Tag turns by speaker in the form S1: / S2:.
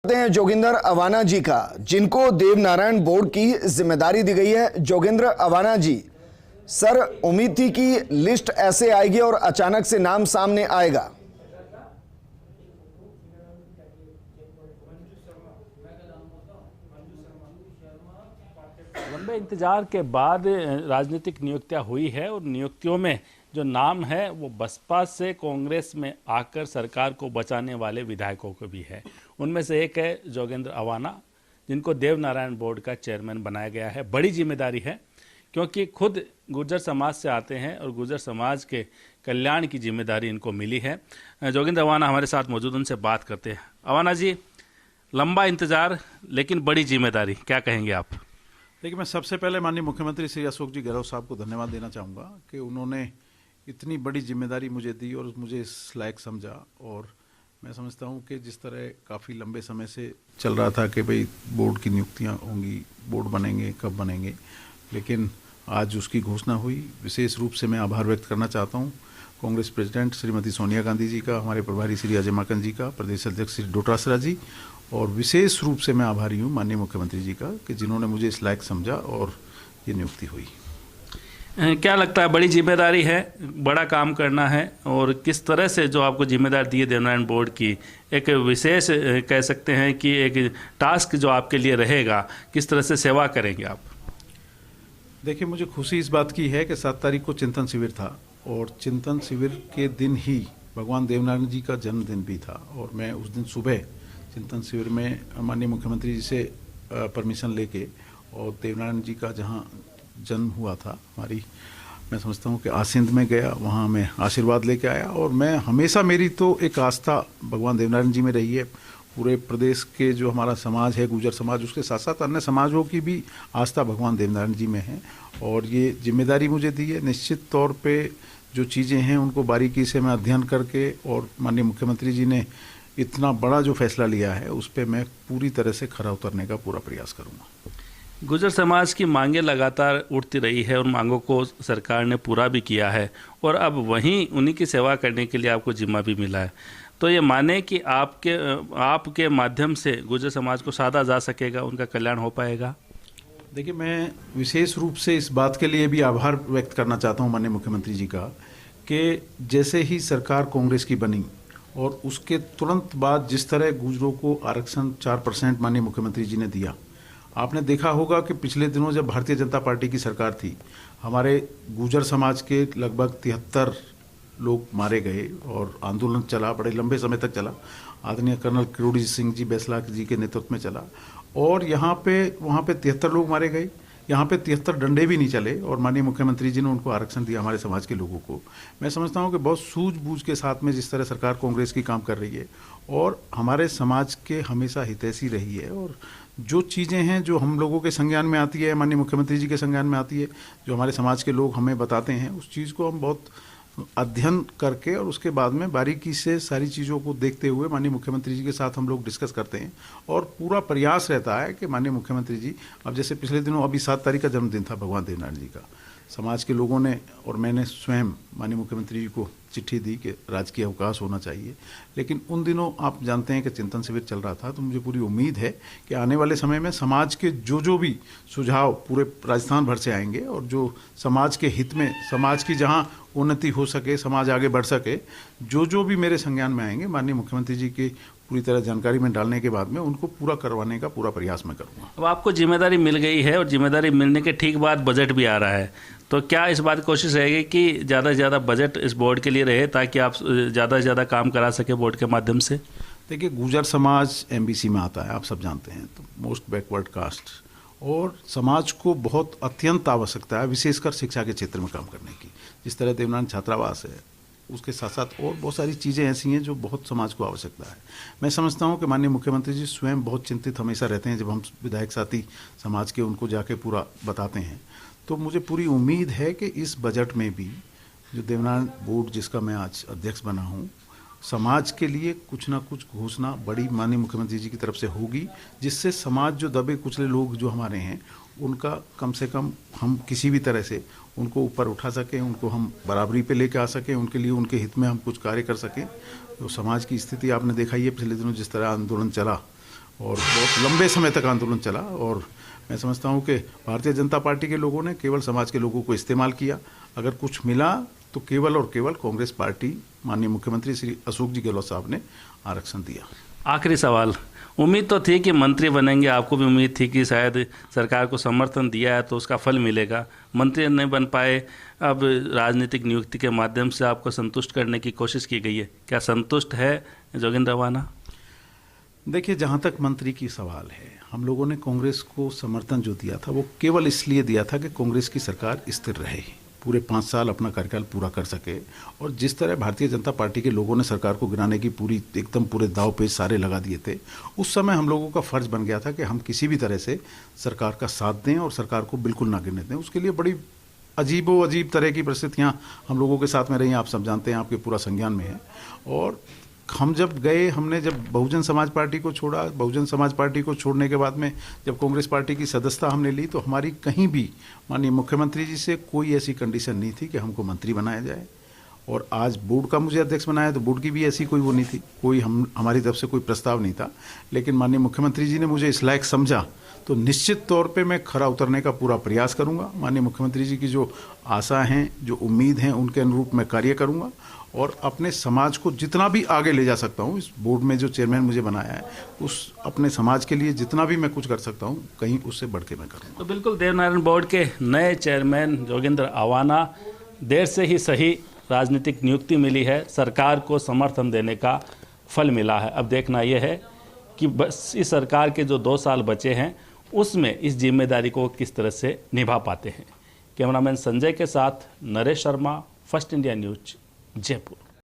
S1: हैं जोगिंदर अवाना जी का, जिनको देवनारायण बोर्ड की जिम्मेदारी दी गई है। जोगिंदर अवाना जी, सर उम्मीद थी कि लिस्ट ऐसे आएगी और अचानक से नाम सामने आएगा।
S2: लंबे इंतजार के बाद राजनीतिक नियुक्तियां हुई है और नियुक्तियों में जो नाम है वो बसपा से कांग्रेस में आकर सरकार को बचाने वाले विधायकों को भी है। उनमें से एक है जोगिंदर अवाना, जिनको देवनारायण बोर्ड का चेयरमैन बनाया गया है। बड़ी जिम्मेदारी है क्योंकि खुद गुर्जर समाज से आते हैं और गुर्जर समाज के कल्याण की जिम्मेदारी इनको मिली है। जोगिंदर अवाना हमारे साथ मौजूद, उनसे बात करते हैं। अवाना जी, लंबा इंतजार लेकिन बड़ी जिम्मेदारी, क्या कहेंगे आप?
S3: देखिए, मैं सबसे पहले माननीय मुख्यमंत्री श्री अशोक जी गहलोत साहब को धन्यवाद देना चाहूँगा कि उन्होंने इतनी बड़ी जिम्मेदारी मुझे दी और मुझे इस लायक समझा। और मैं समझता हूँ कि जिस तरह काफ़ी लंबे समय से चल रहा था कि भाई बोर्ड की नियुक्तियाँ होंगी, बोर्ड बनेंगे, कब बनेंगे, लेकिन आज उसकी घोषणा हुई। विशेष रूप से मैं आभार व्यक्त करना चाहता हूँ कांग्रेस प्रेसिडेंट श्रीमती सोनिया गांधी जी का, हमारे प्रभारी श्री अजय माकन जी का, प्रदेश अध्यक्ष श्री डोटासरा जी, और विशेष रूप से मैं आभारी हूँ माननीय मुख्यमंत्री जी का कि जिन्होंने मुझे इस लायक समझा और ये नियुक्ति हुई।
S2: क्या लगता है, बड़ी जिम्मेदारी है, बड़ा काम करना है, और किस तरह से जो आपको जिम्मेदारी दी है देवनारायण बोर्ड की, एक विशेष कह सकते हैं कि एक टास्क जो आपके लिए रहेगा, किस तरह से सेवा करेंगे आप?
S3: देखिए, मुझे खुशी इस बात की है कि 7 तारीख को चिंतन शिविर था और चिंतन शिविर के दिन ही भगवान देवनारायण जी का जन्मदिन भी था। और मैं उस दिन सुबह चिंतन शिविर में माननीय मुख्यमंत्री जी से परमिशन लेके और देवनारायण जी का जहाँ जन्म हुआ था हमारी, मैं समझता हूँ कि आसिंद में गया, वहाँ मैं आशीर्वाद लेके आया। और मैं हमेशा, मेरी तो एक आस्था भगवान देवनारायण जी में रही है। पूरे प्रदेश के जो हमारा समाज है, गुर्जर समाज, उसके साथ साथ अन्य समाजों की भी आस्था भगवान देवनारायण जी में है। और ये जिम्मेदारी मुझे दी है। निश्चित तौर पे जो चीज़ें हैं उनको बारीकी से मैं अध्ययन करके, और माननीय मुख्यमंत्री जी ने इतना बड़ा जो फैसला लिया है उस पर मैं पूरी तरह से खरा उतरने का पूरा प्रयास करूँगा।
S2: गुर्जर समाज की मांगें लगातार उठती रही है और मांगों को सरकार ने पूरा भी किया है, और अब वहीं उन्हीं की सेवा करने के लिए आपको जिम्मा भी मिला है। तो ये माने कि आपके माध्यम से गुर्जर समाज को साधा जा सकेगा, उनका कल्याण हो पाएगा?
S3: देखिए, मैं विशेष रूप से इस बात के लिए भी आभार व्यक्त करना चाहता हूँ माननीय मुख्यमंत्री जी का कि जैसे ही सरकार कांग्रेस की बनी और उसके तुरंत बाद जिस तरह गुर्जरों को आरक्षण 4% माननीय मुख्यमंत्री जी ने दिया, आपने देखा होगा कि पिछले दिनों जब भारतीय जनता पार्टी की सरकार थी, हमारे गुर्जर समाज के लगभग 73 लोग मारे गए और आंदोलन चला, बड़े लंबे समय तक चला। आदरणीय कर्नल किरोड़ी सिंह जी बैसला जी के नेतृत्व में चला, और वहाँ पे 73 लोग मारे गए। यहाँ पे 73 डंडे भी नहीं चले, और माननीय मुख्यमंत्री जी ने उनको आरक्षण दिया हमारे समाज के लोगों को। मैं समझता हूँ कि बहुत सूझबूझ के साथ में जिस तरह सरकार कांग्रेस की काम कर रही है और हमारे समाज के हमेशा हितैषी रही है, और जो चीज़ें हैं जो हम लोगों के संज्ञान में आती है, माननीय मुख्यमंत्री जी के संज्ञान में आती है, जो हमारे समाज के लोग हमें बताते हैं, उस चीज़ को हम बहुत अध्ययन करके और उसके बाद में बारीकी से सारी चीज़ों को देखते हुए माननीय मुख्यमंत्री जी के साथ हम लोग डिस्कस करते हैं। और पूरा प्रयास रहता है कि माननीय मुख्यमंत्री जी, अब जैसे पिछले दिनों अभी 7 तारीख का जन्मदिन था भगवान देवनारायण जी का, समाज के लोगों ने और मैंने स्वयं माननीय मुख्यमंत्री जी को चिट्ठी दी कि राजकीय अवकाश होना चाहिए। लेकिन उन दिनों आप जानते हैं कि चिंतन शिविर चल रहा था, तो मुझे पूरी उम्मीद है कि आने वाले समय में समाज के जो भी सुझाव पूरे राजस्थान भर से आएंगे, और जो समाज के हित में, समाज की जहां उन्नति हो सके, समाज आगे बढ़ सके, जो भी मेरे संज्ञान में आएंगे, माननीय मुख्यमंत्री जी की पूरी तरह जानकारी में डालने के बाद में उनको पूरा करवाने का पूरा प्रयास मैं करूँगा।
S2: अब आपको जिम्मेदारी मिल गई है और जिम्मेदारी मिलने के ठीक बाद बजट भी आ रहा है, तो क्या इस बात की कोशिश रहेगी कि ज़्यादा से ज़्यादा बजट इस बोर्ड के लिए रहे ताकि आप ज़्यादा से ज़्यादा काम करा सके बोर्ड के माध्यम से?
S3: देखिए, गुर्जर समाज एमबीसी में आता है, आप सब जानते हैं, तो मोस्ट बैकवर्ड कास्ट, और समाज को बहुत अत्यंत आवश्यकता है विशेषकर शिक्षा के क्षेत्र में काम करने की। जिस तरह देवनारायण छात्रावास है, उसके साथ साथ और बहुत सारी चीज़ें ऐसी हैं जो बहुत समाज को आवश्यकता है। मैं समझता हूं कि माननीय मुख्यमंत्री जी स्वयं बहुत चिंतित हमेशा रहते हैं जब हम विधायक साथी समाज के उनको जाके पूरा बताते हैं। तो मुझे पूरी उम्मीद है कि इस बजट में भी जो देवनारायण बोर्ड जिसका मैं आज अध्यक्ष बना हूँ, समाज के लिए कुछ ना कुछ घोषणा बड़ी माननीय मुख्यमंत्री जी की तरफ से होगी, जिससे समाज जो दबे कुचले लोग जो हमारे हैं उनका कम से कम हम किसी भी तरह से उनको ऊपर उठा सकें, उनको हम बराबरी पे लेके आ सकें, उनके लिए उनके हित में हम कुछ कार्य कर सकें। तो समाज की स्थिति आपने देखा ही है पिछले दिनों जिस तरह आंदोलन चला, और बहुत लंबे समय तक आंदोलन चला। और मैं समझता हूँ कि भारतीय जनता पार्टी के लोगों ने केवल समाज के लोगों को इस्तेमाल किया। अगर कुछ मिला तो केवल और केवल कांग्रेस पार्टी, माननीय मुख्यमंत्री श्री अशोक जी गहलोत साहब ने आरक्षण दिया।
S2: आखिरी सवाल, उम्मीद तो थी कि मंत्री बनेंगे, आपको भी उम्मीद थी कि शायद सरकार को समर्थन दिया है तो उसका फल मिलेगा, मंत्री नहीं बन पाए। अब राजनीतिक नियुक्ति के माध्यम से आपको संतुष्ट करने की कोशिश की गई है, क्या संतुष्ट है जोगेंद्र अवाना?
S3: देखिए, जहाँ तक मंत्री की सवाल है, हम लोगों ने कांग्रेस को समर्थन जो दिया था वो केवल इसलिए दिया था कि कांग्रेस की सरकार स्थिर रहे, पूरे 5 साल अपना कार्यकाल पूरा कर सके। और जिस तरह भारतीय जनता पार्टी के लोगों ने सरकार को गिराने की एकदम पूरे दाव पेच सारे लगा दिए थे, उस समय हम लोगों का फर्ज बन गया था कि हम किसी भी तरह से सरकार का साथ दें और सरकार को बिल्कुल ना गिरने दें। उसके लिए बड़ी अजीब तरह की परिस्थितियाँ हम लोगों के साथ में रही, आप सब जानते हैं, आपके पूरा संज्ञान में है। और हम जब गए, हमने जब बहुजन समाज पार्टी को छोड़ा, बहुजन समाज पार्टी को छोड़ने के बाद में जब कांग्रेस पार्टी की सदस्यता हमने ली, तो हमारी कहीं भी माननीय मुख्यमंत्री जी से कोई ऐसी कंडीशन नहीं थी कि हमको मंत्री बनाया जाए। और आज बोर्ड का मुझे अध्यक्ष बनाया तो बोर्ड की भी ऐसी कोई वो नहीं थी, कोई हमारी तरफ से कोई प्रस्ताव नहीं था। लेकिन माननीय मुख्यमंत्री जी ने मुझे इस लायक समझा तो निश्चित तौर पे मैं खरा उतरने का पूरा प्रयास करूंगा। माननीय मुख्यमंत्री जी की जो आशा हैं, जो उम्मीद हैं, उनके अनुरूप मैं कार्य करूंगा और अपने समाज को जितना भी आगे ले जा सकता हूं, इस बोर्ड में जो चेयरमैन मुझे बनाया है, उस अपने समाज के लिए जितना भी मैं कुछ कर सकता हूं, कहीं उससे बढ़ के मैं करूँगा।
S2: तो बिल्कुल देवनारायण बोर्ड के नए चेयरमैन जोगेंद्र अवाना, देर से ही सही राजनीतिक नियुक्ति मिली है, सरकार को समर्थन देने का फल मिला है। अब देखना यह है कि बस इस सरकार के जो 2 साल बचे हैं उसमें इस जिम्मेदारी को किस तरह से निभा पाते हैं। कैमरामैन संजय के साथ Naresh Sharma, first India news, Jaipur.